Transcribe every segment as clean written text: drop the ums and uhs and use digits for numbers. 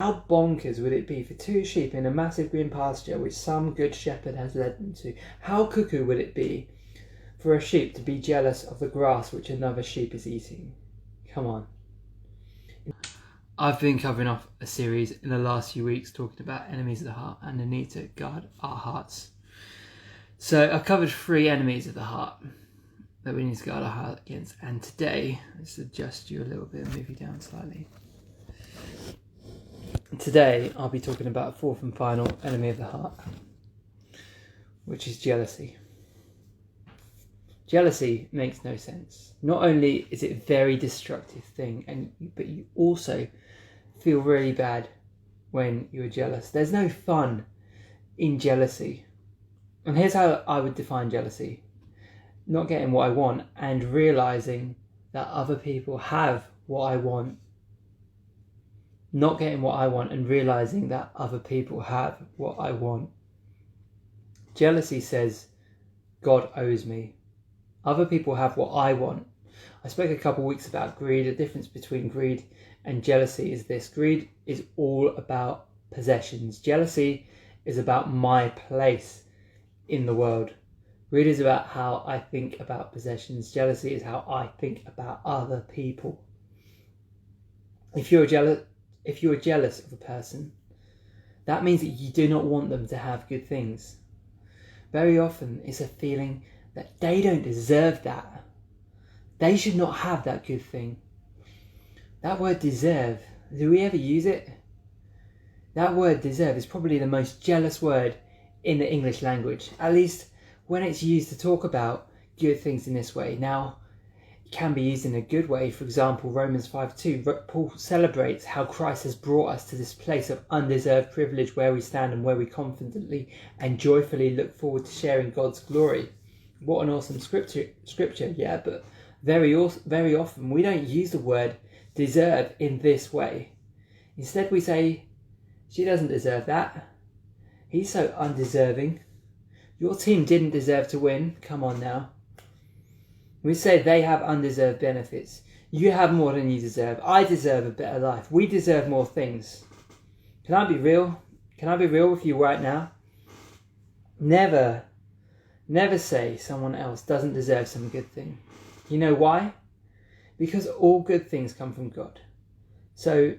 How bonkers would it be for two sheep in a massive green pasture which some good shepherd has led them to? How cuckoo would it be for a sheep to be jealous of the grass which another sheep is eating? Come on. I've been covering off a series in the last few weeks talking about enemies of the heart and the need to guard our hearts. So I've covered 3 enemies of the heart that we need to guard our heart against. And today, let's adjust you a little bit and move you down slightly. Today, I'll be talking about a 4th and final enemy of the heart, which is jealousy. Jealousy makes no sense. Not only is it a very destructive thing, but you also feel really bad when you're jealous. There's no fun in jealousy. And here's how I would define jealousy. Not getting what I want and realising that other people have what I want. Not getting what I want and realising that other people have what I want. Jealousy says, God owes me. Other people have what I want. I spoke a couple of weeks about greed. The difference between greed and jealousy is this. Greed is all about possessions. Jealousy is about my place in the world. Greed is about how I think about possessions. Jealousy is how I think about other people. If you're jealous of a person, that means that you do not want them to have good things. Very often it's a feeling that they don't deserve that. They should not have that good thing. That word deserve, do we ever use it? That word deserve is probably the most jealous word in the English language, at least when it's used to talk about good things in this way. Now, it can be used in a good way. For example, Romans 5:2, Paul celebrates how Christ has brought us to this place of undeserved privilege where we stand and where we confidently and joyfully look forward to sharing God's glory. What an awesome scripture, yeah, but very often we don't use the word deserve in this way. Instead we say, she doesn't deserve that. He's so undeserving. Your team didn't deserve to win. Come on now. We say they have undeserved benefits. You have more than you deserve. I deserve a better life. We deserve more things. Can I be real? Can I be real with you right now? Never say someone else doesn't deserve some good thing. You know why? Because all good things come from God. So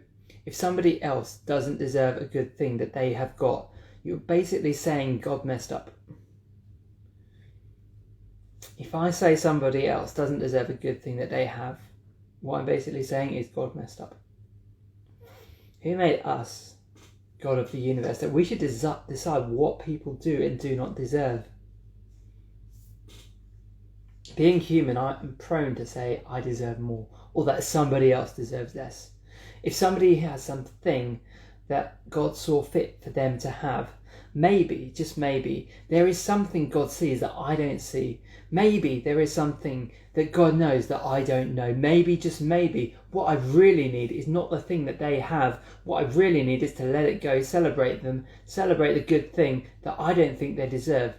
if somebody else doesn't deserve a good thing that they have got, you're basically saying God messed up. If I say somebody else doesn't deserve a good thing that they have, what I'm basically saying is God messed up. Who made us, God of the universe, that we should decide what people do and do not deserve? Being human, I am prone to say I deserve more, or that somebody else deserves less. If somebody has something that God saw fit for them to have, maybe, just maybe, there is something God sees that I don't see. Maybe there is something that God knows that I don't know. Maybe, just maybe, what I really need is not the thing that they have. What I really need is to let it go, celebrate them, celebrate the good thing that I don't think they deserve.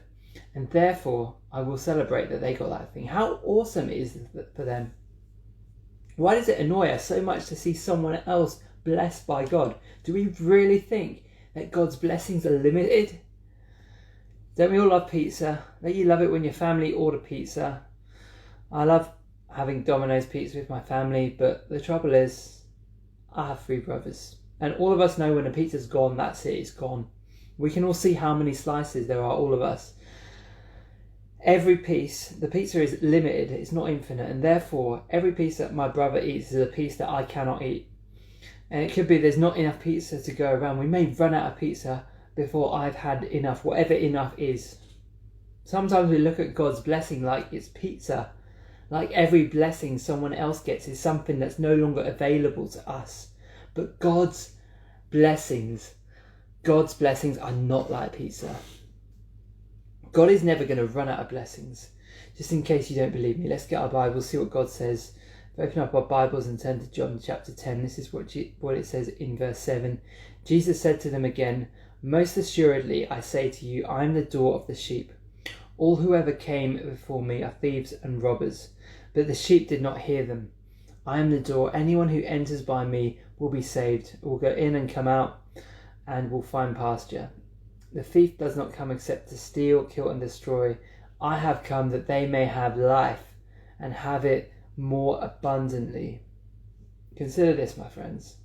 And therefore, I will celebrate that they got that thing. How awesome is it for them? Why does it annoy us so much to see someone else blessed by God? Do we really think that God's blessings are limited? Don't we all love pizza? Don't you love it when your family order pizza? I love having Domino's pizza with my family, but the trouble is, I have 3 brothers. And all of us know when a pizza's gone, that's it, it's gone. We can all see how many slices there are, all of us. Every piece, the pizza is limited, it's not infinite, and therefore every piece that my brother eats is a piece that I cannot eat. And it could be there's not enough pizza to go around. We may run out of pizza before I've had enough, whatever enough is. Sometimes we look at God's blessing like it's pizza, like every blessing someone else gets is something that's no longer available to us. But God's blessings are not like pizza. God is never going to run out of blessings. Just in case you don't believe me, let's get our Bibles, see what God says. Open up our Bibles and turn to John chapter 10. This is what it says in verse 7. Jesus said to them again, "Most assuredly I say to you, I am the door of the sheep. All who ever came before me are thieves and robbers, but the sheep did not hear them. I am the door. Anyone who enters by me will be saved, will go in and come out, and will find pasture. The thief does not come except to steal, kill, and destroy. I have come that they may have life, and have it more abundantly. Consider this, my friends.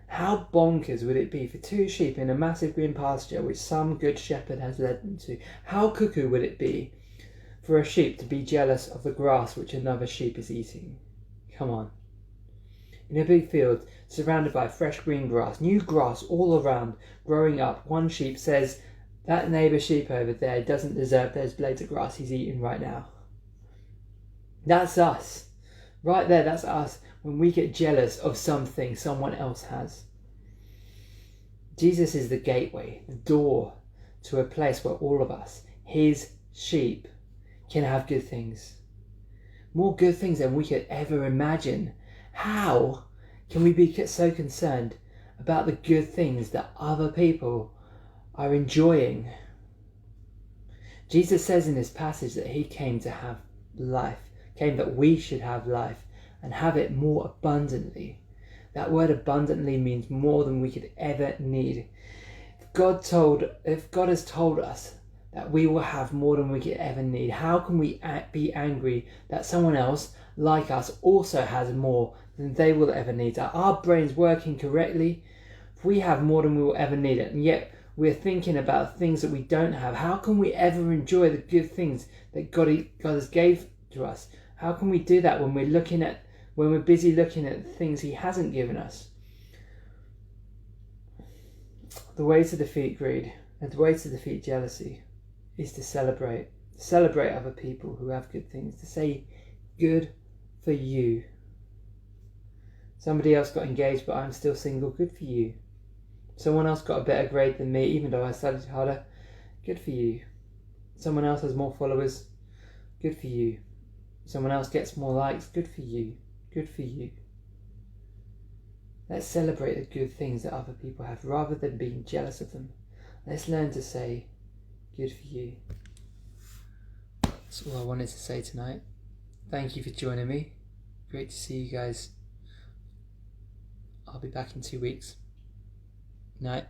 How bonkers would it be for two sheep in a massive green pasture which some good shepherd has led them to? How cuckoo would it be for a sheep to be jealous of the grass which another sheep is eating? Come on. In a big field, surrounded by fresh green grass, new grass all around, growing up, one sheep says, that neighbour sheep over there doesn't deserve those blades of grass he's eating right now. That's us. Right there, that's us when we get jealous of something someone else has. Jesus is the gateway, the door to a place where all of us, his sheep, can have good things. More good things than we could ever imagine. How can we be so concerned about the good things that other people are enjoying? Jesus says in this passage that he came to have life, came that we should have life and have it more abundantly. That word abundantly means more than we could ever need. If God has told us that we will have more than we could ever need, how can we be angry that someone else like us also has more than they will ever need? Are our brains working correctly? If we have more than we will ever need it, and yet we're thinking about things that we don't have, how can we ever enjoy the good things that God has gave to us? How can we do that when we're busy looking at the things he hasn't given us? The way to defeat greed and the way to defeat jealousy is to celebrate other people who have good things, to say, good for you. Somebody else got engaged but I'm still single, good for you. Someone else got a better grade than me even though I studied harder, good for you. Someone else has more followers, good for you. Someone else gets more likes, good for you, good for you. Let's celebrate the good things that other people have rather than being jealous of them. Let's learn to say, good for you. That's all I wanted to say tonight. Thank you for joining me. Great to see you guys. I'll be back in 2 weeks. Night.